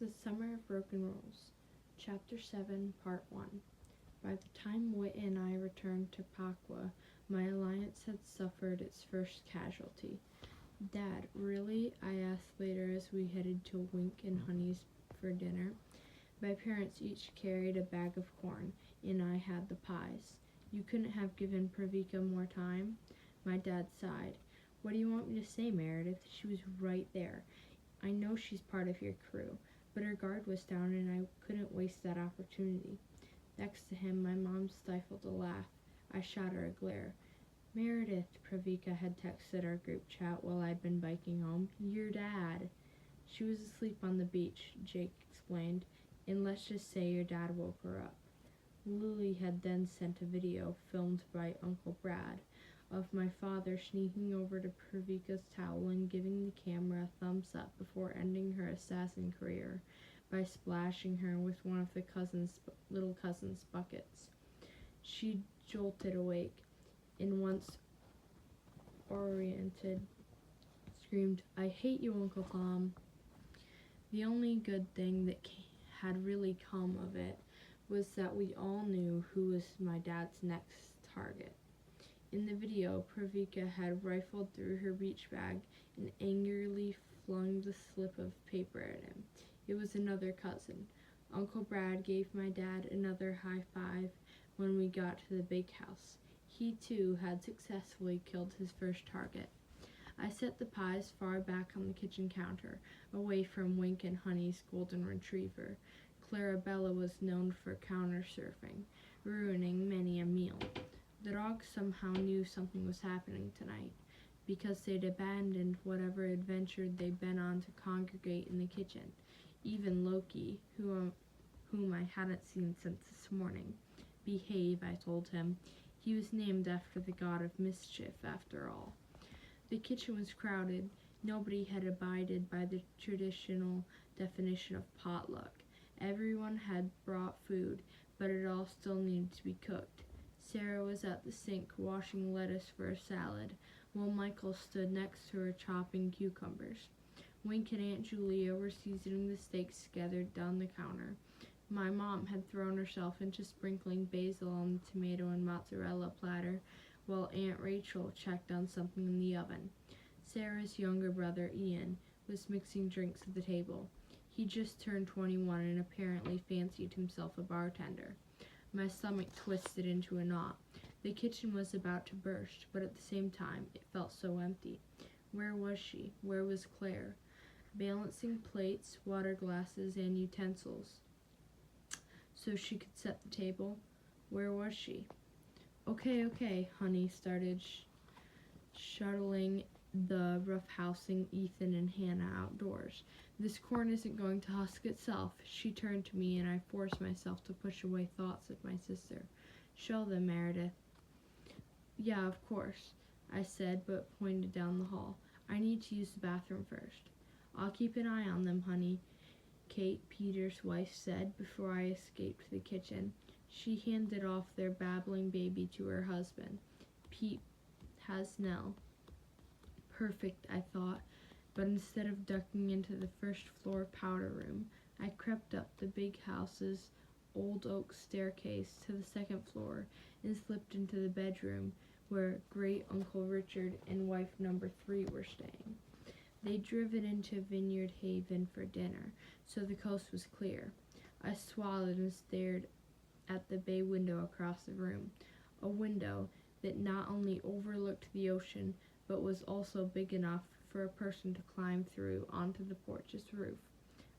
The Summer of Broken Rules, Chapter 7, Part 1. By the time Whit and I returned to Pakwa, my alliance had suffered its first casualty. "Dad, really?" I asked later as we headed to Wink and Honey's for dinner. My parents each carried a bag of corn, and I had the pies. "You couldn't have given Pravika more time?" My dad sighed. "What do you want me to say, Meredith? She was right there. I know she's part of your crew, but her guard was down and I couldn't waste that opportunity." Next to him, my mom stifled a laugh. I shot her a glare. "Meredith," Pravika had texted our group chat while I'd been biking home, "your dad." "She was asleep on the beach," Jake explained, "and let's just say your dad woke her up." Lily had then sent a video, filmed by Uncle Brad, of my father sneaking over to Pravika's towel and giving the camera a thumbs up before ending her assassin career by splashing her with one of the little cousin's buckets. She jolted awake and once oriented, screamed, "I hate you, Uncle Tom." The only good thing that had really come of it was that we all knew who was my dad's next target. In the video, Pravika had rifled through her beach bag and angrily flung the slip of paper at him. It was another cousin. Uncle Brad gave my dad another high five when we got to the big house. He, too, had successfully killed his first target. I set the pies far back on the kitchen counter, away from Wink and Honey's golden retriever. Clarabella was known for counter-surfing, ruining many a meal. The dogs somehow knew something was happening tonight, because they'd abandoned whatever adventure they'd been on to congregate in the kitchen. Even Loki, whom I hadn't seen since this morning. "Behave," I told him. He was named after the god of mischief, after all. The kitchen was crowded. Nobody had abided by the traditional definition of potluck. Everyone had brought food, but it all still needed to be cooked. Sarah was at the sink washing lettuce for a salad, while Michael stood next to her chopping cucumbers. Wink and Aunt Julia were seasoning the steaks gathered down the counter. My mom had thrown herself into sprinkling basil on the tomato and mozzarella platter, while Aunt Rachel checked on something in the oven. Sarah's younger brother, Ian, was mixing drinks at the table. He just turned 21 and apparently fancied himself a bartender. My stomach twisted into a knot. The kitchen was about to burst, but at the same time, it felt so empty. Where was she? Where was Claire? Balancing plates, water glasses, and utensils so she could set the table. Where was she? Okay, Honey started shuttling the roughhousing Ethan and Hannah outdoors. "This corn isn't going to husk itself." She turned to me and I forced myself to push away thoughts of my sister. "Show them, Meredith." "Yeah, of course," I said, but pointed down the hall. "I need to use the bathroom first." "I'll keep an eye on them, honey," Kate, Peter's wife, said before I escaped the kitchen. She handed off their babbling baby to her husband. Pete has Nell. Perfect, I thought, but instead of ducking into the first floor powder room, I crept up the big house's old oak staircase to the second floor and slipped into the bedroom where great Uncle Richard and wife number 3 were staying. They'd driven into Vineyard Haven for dinner, so the coast was clear. I swallowed and stared at the bay window across the room, a window that not only overlooked the ocean, but was also big enough for a person to climb through onto the porch's roof.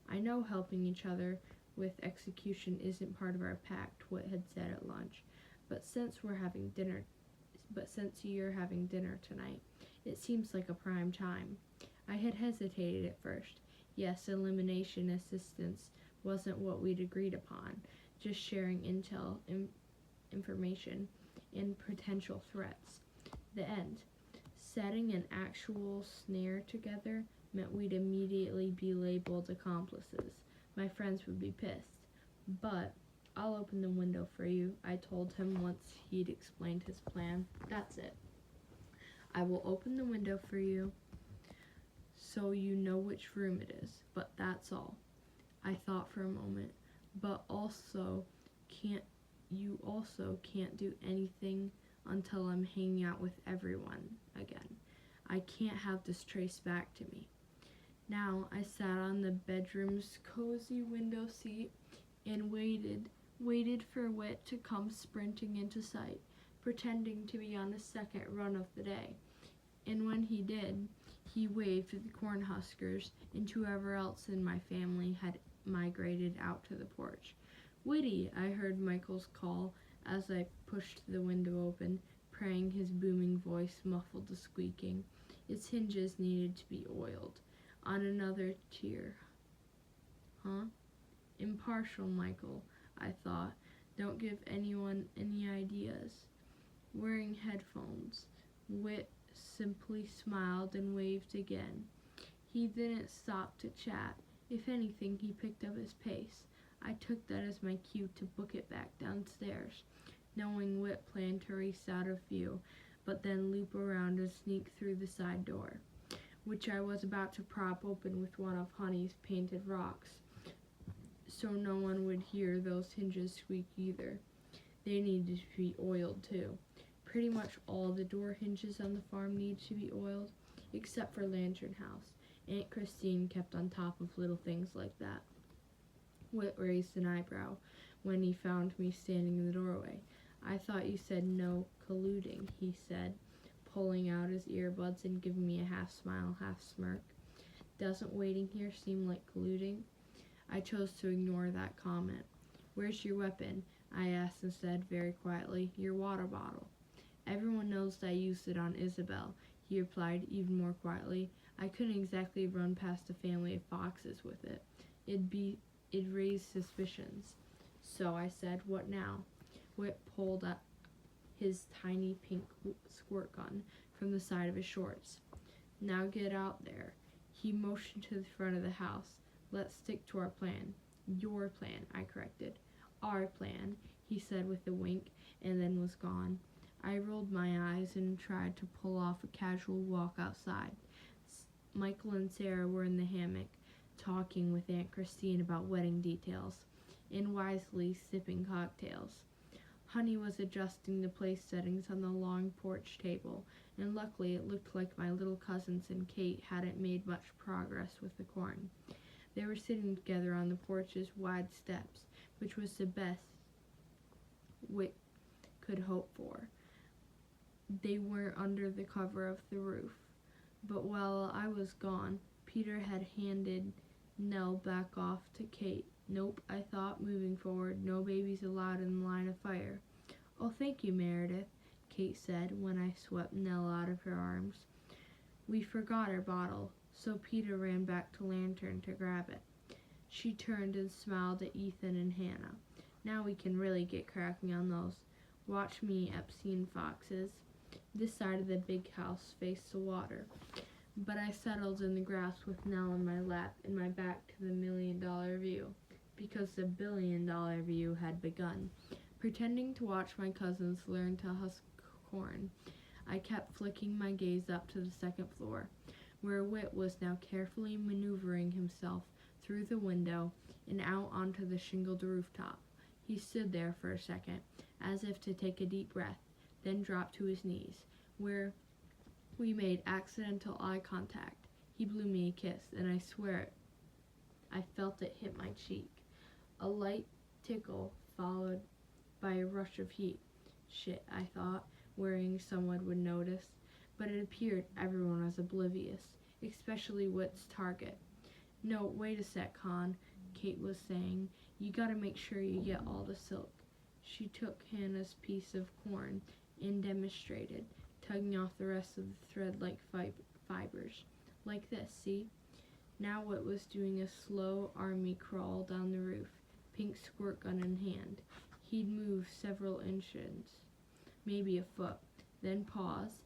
"I know helping each other with execution isn't part of our pact," Whit had said at lunch, but since you're having dinner tonight, it seems like a prime time." I had hesitated at first. Yes, elimination assistance wasn't what we'd agreed upon, just sharing information, and potential threats. The end. Setting an actual snare together meant we'd immediately be labeled accomplices. My friends would be pissed. "But I'll open the window for you," I told him once he'd explained his plan. "That's it. I will open the window for you so you know which room it is, but that's all. I thought for a moment. But you also can't do anything until I'm hanging out with everyone again. I can't have this traced back to me. Now I sat on the bedroom's cozy window seat and waited for Wit to come sprinting into sight, pretending to be on the second run of the day. And when he did, he waved at the Cornhuskers and whoever else in my family had migrated out to the porch. "Whitty," I heard Michael's call as I pushed the window open, praying his booming voice muffled the squeaking. Its hinges needed to be oiled. On another tier. Huh? Impartial, Michael, I thought. Don't give anyone any ideas. Wearing headphones, Wit simply smiled and waved again. He didn't stop to chat. If anything, he picked up his pace. I took that as my cue to book it back downstairs, knowing Wit planned to race out of view, but then loop around and sneak through the side door, which I was about to prop open with one of Honey's painted rocks, so no one would hear those hinges squeak either. They needed to be oiled too. Pretty much all the door hinges on the farm needed to be oiled, except for Lantern House. Aunt Christine kept on top of little things like that. Whit raised an eyebrow when he found me standing in the doorway. "I thought you said no colluding," he said, pulling out his earbuds and giving me a half smile, half smirk. "Doesn't waiting here seem like colluding?" I chose to ignore that comment. "Where's your weapon?" I asked instead, very quietly. "Your water bottle." "Everyone knows that I used it on Isabel," he replied, even more quietly. "I couldn't exactly run past a family of foxes with it. It'd raise suspicions." "So," I said, "what now?" Whit pulled up his tiny pink squirt gun from the side of his shorts. "Now get out there." He motioned to the front of the house. "Let's stick to our plan." "Your plan," I corrected. "Our plan," he said with a wink, and then was gone. I rolled my eyes and tried to pull off a casual walk outside. Michael and Sarah were in the hammock, talking with Aunt Christine about wedding details, and wisely sipping cocktails. Honey was adjusting the place settings on the long porch table, and luckily it looked like my little cousins and Kate hadn't made much progress with the corn. They were sitting together on the porch's wide steps, which was the best Whit could hope for. They weren't under the cover of the roof. But while I was gone, Peter had handed Nell back off to Kate. "Nope," I thought, moving forward. "No babies allowed in the line of fire." "Oh, thank you, Meredith," Kate said when I swept Nell out of her arms. "We forgot our bottle," so Peter ran back to Lantern to grab it. She turned and smiled at Ethan and Hannah. "Now we can really get cracking on those. Watch me, Epstein foxes." This side of the big house faced the water, but I settled in the grass with Nell in my lap and my back to the $1 million view, because the $1 billion view had begun. Pretending to watch my cousins learn to husk corn, I kept flicking my gaze up to the second floor, where Whit was now carefully maneuvering himself through the window and out onto the shingled rooftop. He stood there for a second, as if to take a deep breath, then dropped to his knees, where we made accidental eye contact. He blew me a kiss, and I swear I felt it hit my cheek. A light tickle followed by a rush of heat. Shit, I thought, worrying someone would notice, but it appeared everyone was oblivious, especially Whit's target. "No, wait a sec, Con," Kate was saying. "You gotta make sure you get all the silk." She took Hannah's piece of corn and demonstrated, tugging off the rest of the thread-like fibers. "Like this, see?" Now Whit was doing a slow army crawl down the roof, pink squirt gun in hand. He'd move several inches, maybe a foot, then pause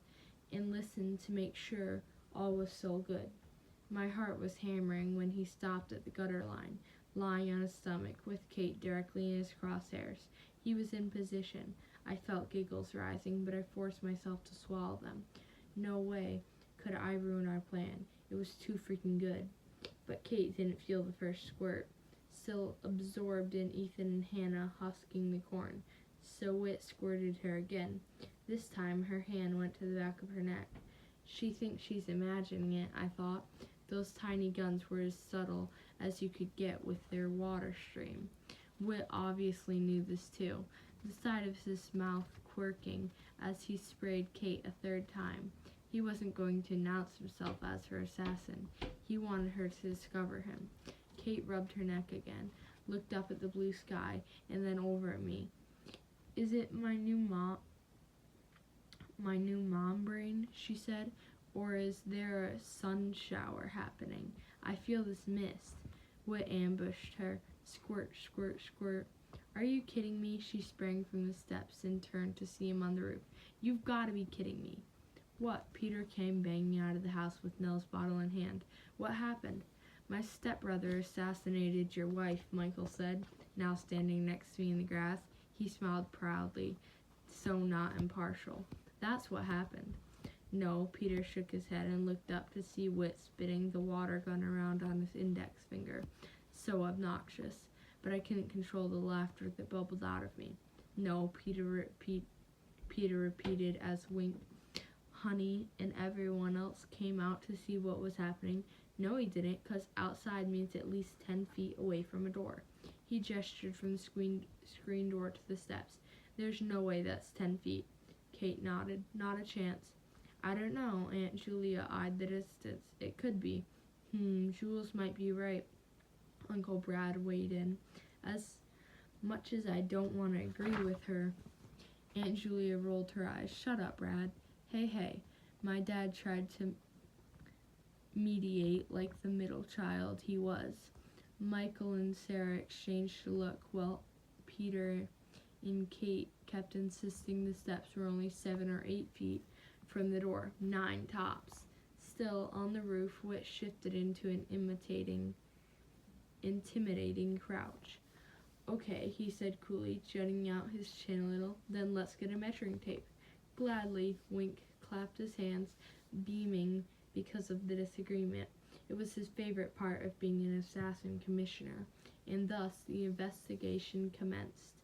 and listen to make sure all was still good. My heart was hammering when he stopped at the gutter line, lying on his stomach with Kate directly in his crosshairs. He was in position. I felt giggles rising, but I forced myself to swallow them. No way could I ruin our plan. It was too freaking good. But Kate didn't feel the first squirt. still absorbed in Ethan and Hannah husking the corn. So Wit squirted her again. This time her hand went to the back of her neck. She thinks she's imagining it, I thought. Those tiny guns were as subtle as you could get with their water stream. Wit obviously knew this too, the side of his mouth quirking as he sprayed Kate a third time. He wasn't going to announce himself as her assassin. He wanted her to discover him. Kate rubbed her neck again, looked up at the blue sky, and then over at me. "Is it my new mom brain," she said, "or is there a sun shower happening? I feel this mist." Wit ambushed her. Squirt, squirt, squirt. "Are you kidding me?" She sprang from the steps and turned to see him on the roof. "You've got to be kidding me." "What?" Peter came banging out of the house with Nell's bottle in hand. "What happened?" "My stepbrother assassinated your wife," Michael said, now standing next to me in the grass. He smiled proudly, so not impartial. "That's what happened." "No," Peter shook his head and looked up to see Wit spitting the water gun around on his index finger. So obnoxious. But I couldn't control the laughter that bubbled out of me. "No," Peter repeated as Wink, Honey, and everyone else came out to see what was happening. "No, he didn't, 'cause outside means at least 10 feet away from a door." He gestured from the screen door to the steps. "There's no way that's 10 feet. Kate nodded. "Not a chance." "I don't know." Aunt Julia eyed the distance. "It could be." Jules might be right." Uncle Brad weighed in. "As much as I don't want to agree with her." Aunt Julia rolled her eyes. "Shut up, Brad." Hey, my dad tried to mediate like the middle child he was." Michael and Sarah exchanged a look while Peter and Kate kept insisting the steps were only 7 or 8 feet from the door, 9 tops. Still, on the roof, Wit shifted into an intimidating crouch. "Okay," he said coolly, jutting out his chin a little. "Then let's get a measuring tape." "Gladly." Wink clapped his hands, beaming because of the disagreement. It was his favorite part of being an assassin commissioner, and thus the investigation commenced.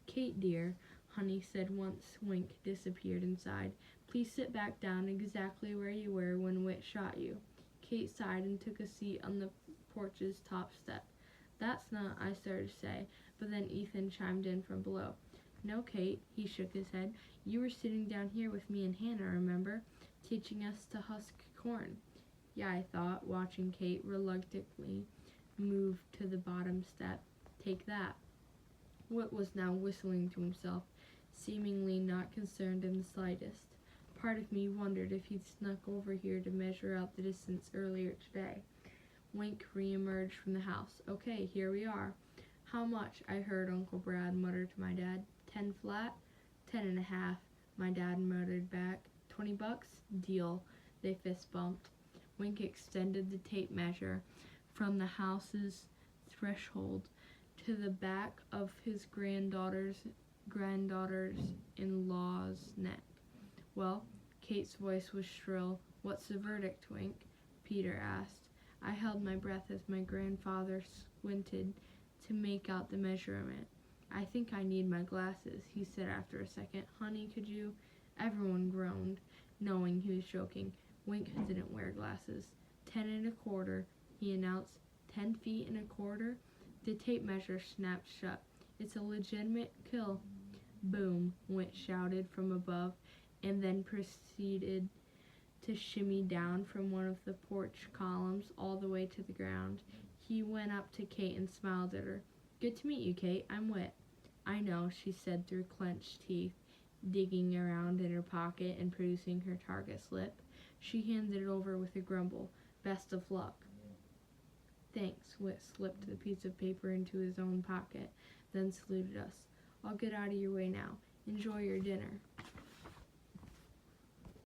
"Kate, dear," Honey said once Wink disappeared inside, "please sit back down exactly where you were when Wit shot you." Kate sighed and took a seat on the porch's top step. "That's not," I started to say, but then Ethan chimed in from below. "No, Kate," he shook his head. "You were sitting down here with me and Hannah, remember? Teaching us to husk corn." "Yeah," I thought, watching Kate reluctantly move to the bottom step. "Take that." Wit was now whistling to himself, seemingly not concerned in the slightest. Part of me wondered if he'd snuck over here to measure out the distance earlier today. Wink re-emerged from the house. "Okay, here we are." "How much?" I heard Uncle Brad mutter to my dad. 10 flat?" 10.5, my dad muttered back. $20? Deal. They fist bumped. Wink extended the tape measure from the house's threshold to the back of his granddaughter's-in-law's neck. "Well," Kate's voice was shrill. "What's the verdict, Wink?" Peter asked. I held my breath as my grandfather squinted to make out the measurement. "I think I need my glasses," he said after a second. "Honey, could you?" Everyone groaned, knowing he was joking. Wink didn't wear glasses. 10.25, he announced. 10 feet and a quarter? The tape measure snapped shut. "It's a legitimate kill." "Boom," Wint shouted from above, and then proceeded to shimmy down from one of the porch columns all the way to the ground. He went up to Kate and smiled at her. "Good to meet you, Kate. I'm Wit." "I know," she said through clenched teeth, digging around in her pocket and producing her target slip. She handed it over with a grumble. "Best of luck." "Thanks." Wit slipped the piece of paper into his own pocket, then saluted us. "I'll get out of your way now. Enjoy your dinner."